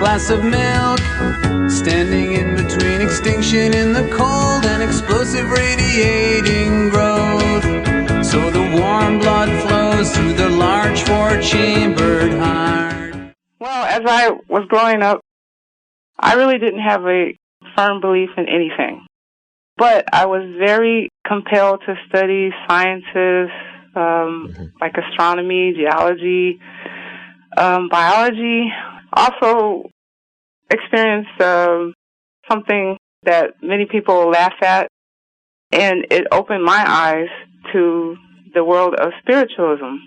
glass of milk, standing in between extinction in the cold and explosive radiating growth. So the warm blood flows through the large four-chambered heart. Well, as I was growing up, I really didn't have a firm belief in anything. But I was very compelled to study sciences, like astronomy, geology, biology. Also experienced something that many people laugh at, and it opened my eyes to the world of spiritualism.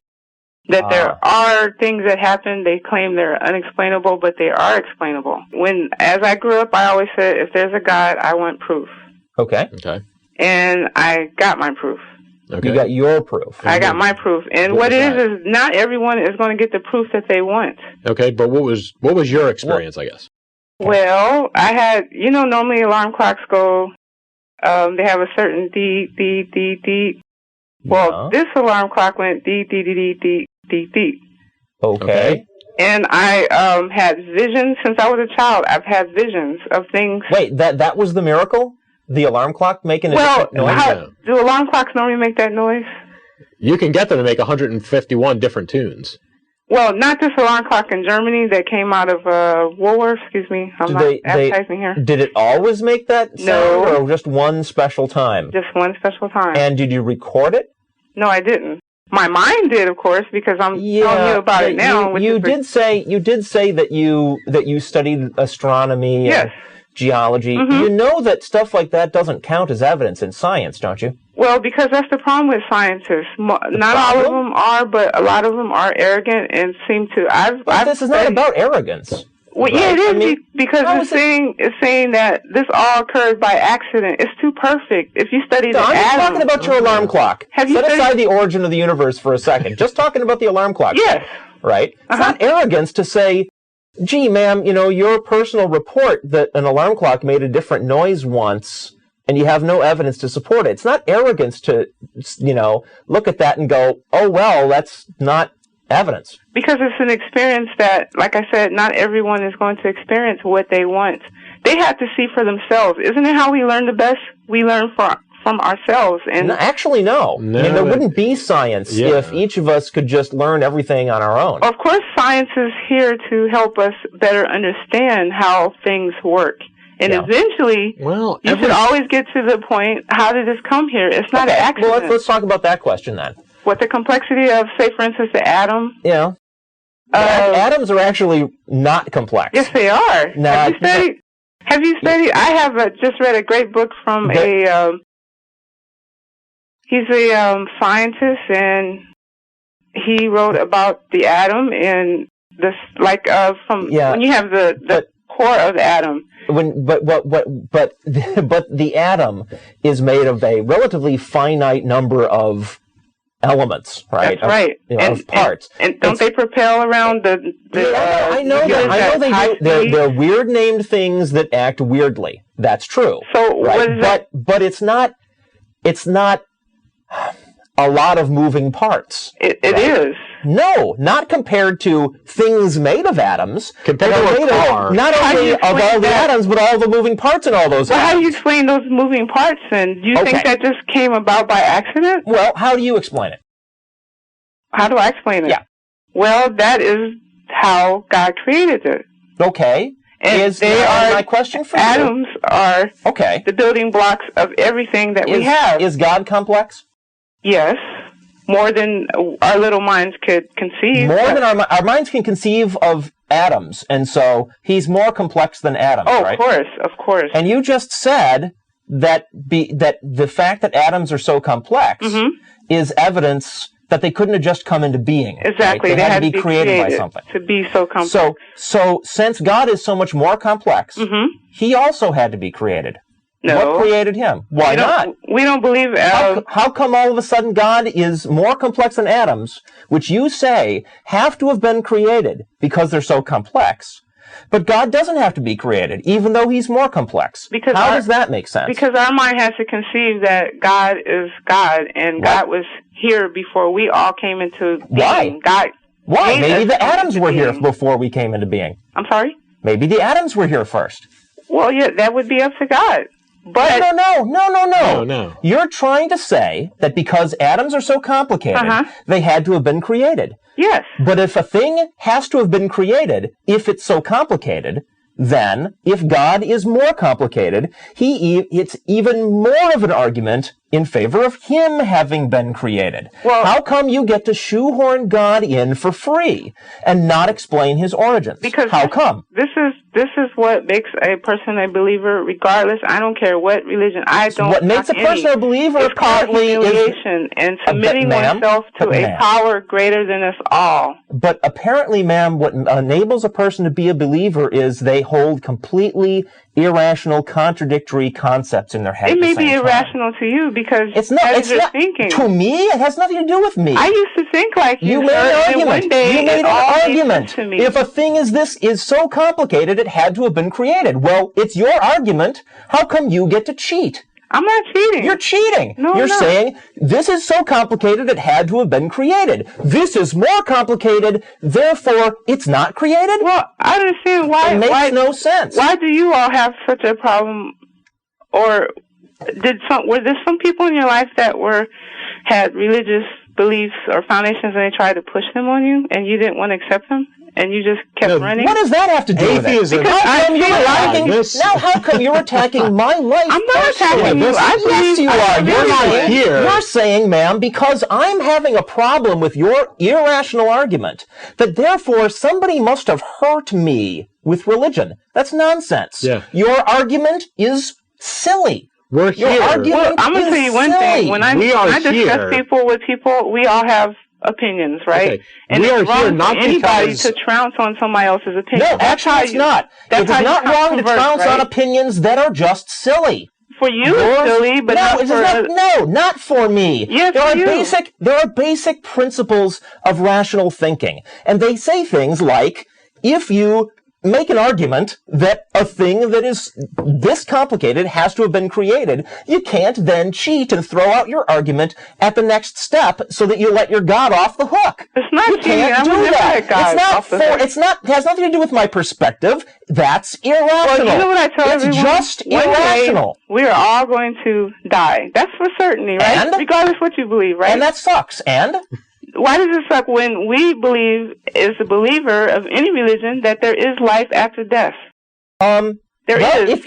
That there are things that happen, they claim they're unexplainable, but they are explainable. As I grew up, I always said, if there's a God, I want proof. Okay. And I got my proof. Okay. You got your proof. I got my proof. And what it is not everyone is going to get the proof that they want. Okay, but what was your experience, I guess? Well, I had, normally alarm clocks go, they have a certain dee, dee, dee, dee. Well, this alarm clock went dee, dee, dee, dee, dee, dee, dee. Okay. And I had visions since I was a child. I've had visions of things. Wait, that was the miracle? The alarm clock making a different noise? Do alarm clocks normally make that noise? You can get them to make 151 different tunes. Well, not this alarm clock in Germany that came out of Woolworths. Excuse me, I'm not advertising here. Did it always make that sound, or just one special time? Just one special time. And did you record it? No, I didn't. My mind did, of course, because I'm telling you about it now. You did say that you studied astronomy and geology. You know that stuff like that doesn't count as evidence in science, don't you? Well, because that's the problem with scientists. Not all of them are, but a lot of them are arrogant and seem to. This is not about arrogance. Well, yeah, it is, because it's saying that this all occurred by accident. It's too perfect. If you study the I'm atoms... just talking about your alarm clock. Set aside the origin of the universe for a second. Just talking about the alarm clock. Yes. Right? It's not arrogance to say, gee, ma'am, your personal report that an alarm clock made a different noise once, and you have no evidence to support it. It's not arrogance to, look at that and go, oh, well, that's not evidence. Because it's an experience that, like I said, not everyone is going to experience what they want. They have to see for themselves. Isn't it how we learn the best? We learn from ourselves. And actually, no. There wouldn't be science if each of us could just learn everything on our own. Of course, science is here to help us better understand how things work. And eventually, you should always get to the point, how did this come here? It's not an accident. Well, let's talk about that question then. What, the complexity of, say, for instance, the atom? Yeah. Atoms are actually not complex. Yes, they are. Have you studied? I have just read a great book from he's a scientist, and he wrote about the atom and this, when you have the core of the atom. But the atom is made of a relatively finite number of elements, right? That's right. Of parts. And don't they propel around the I know they do. They're weird named things that act weirdly. That's true. So what is that? But it's not a lot of moving parts. It is. No, not compared to things made of atoms. Compared to a car. Not only of all the atoms, but all the moving parts in all those atoms. How do you explain those moving parts then? Do you think that just came about by accident? Well, how do you explain it? How do I explain it? Yeah. Well, that is how God created it. Okay. And my question for atoms are the building blocks of everything that we have. Is God complex? Yes. More than our little minds could conceive. More than our minds can conceive of atoms, and so he's more complex than atoms, right? Of course. And you just said that the fact that atoms are so complex is evidence that they couldn't have just come into being. Exactly. Right? They had to be created by something. To be so complex. So since God is so much more complex, he also had to be created. No. What created him? Why not? We don't believe... How come all of a sudden God is more complex than atoms, which you say have to have been created because they're so complex, but God doesn't have to be created, even though he's more complex? How does that make sense? Because our mind has to conceive that God is God, and God was here before we all came into being. Why? Maybe the atoms were here before we came into being. I'm sorry? Maybe the atoms were here first. Well, yeah, that would be up to God. But No. You're trying to say that because atoms are so complicated, they had to have been created. Yes. But if a thing has to have been created, if it's so complicated, then if God is more complicated, it's even more of an argument in favor of him having been created. Well, how come you get to shoehorn God in for free and not explain his origins? Because how come? This is what makes a person a believer, regardless. I don't care what religion. What makes a person a believer is called humiliation and submitting oneself to a power greater than us all. But apparently, ma'am, what enables a person to be a believer is they hold completely irrational, contradictory concepts in their head. It may be irrational to you because it's not thinking. To me, it has nothing to do with me. I used to think like you. You made an argument. One day you made an argument. To me. If a thing is so complicated, it had to have been created. Well, it's your argument. How come you get to cheat? I'm not cheating. You're cheating. No, You're saying, this is so complicated it had to have been created. This is more complicated, therefore it's not created? Well, I understand why. It makes no sense. Why do you all have such a problem? Or were there some people in your life that had religious beliefs or foundations and they tried to push them on you and you didn't want to accept them? And you just kept running? What does that have to do with it? How come you're attacking my life? I'm not attacking you. Yes, you are. You're saying, ma'am, because I'm having a problem with your irrational argument, that therefore somebody must have hurt me with religion. That's nonsense. Yeah. Your argument is silly. We're here. I'm going to tell you one thing. When I discuss people with people, we all have opinions, right? Okay. And we are it's wrong here not for anybody because... to trounce on somebody else's opinion. No, actually it's not. It is not wrong to trounce on opinions that are just silly. For you, it's silly, but not for me. Yes, there are basic principles of rational thinking, and they say things like, if you make an argument that a thing that is this complicated has to have been created, you can't then cheat and throw out your argument at the next step so that you let your God off the hook. It's not you can't do that. It has nothing to do with my perspective. That's irrational. Well, you know what I tell everyone? It's just irrational. We are all going to die. That's for certainty, right? And? Regardless of what you believe, right? And that sucks. And? Why does it suck when we believe, as a believer of any religion, that there is life after death? There is. If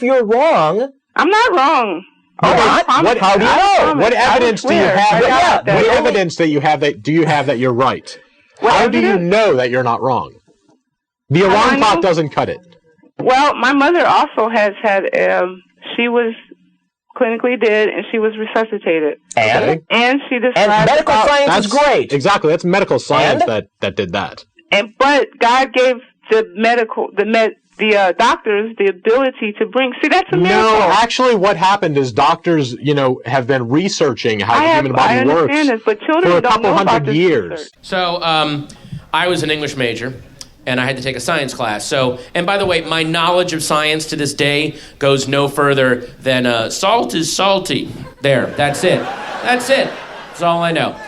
you're wrong, I'm not wrong. How do you know? What evidence do you have? What evidence do you have that you're right? How do you know that you're not wrong? The alarm clock doesn't cut it. Well, my mother also has had. She was clinically dead, and she was resuscitated. And she described. And medical science is great. Exactly, that's medical science that did that. But God gave the doctors the ability to bring. See, that's a miracle. No, actually, what happened is doctors, have been researching how the human body works but children for a don't couple know about hundred this years. research. So, I was an English major, and I had to take a science class. So, and by the way, my knowledge of science to this day goes no further than salt is salty. There, that's it. That's all I know.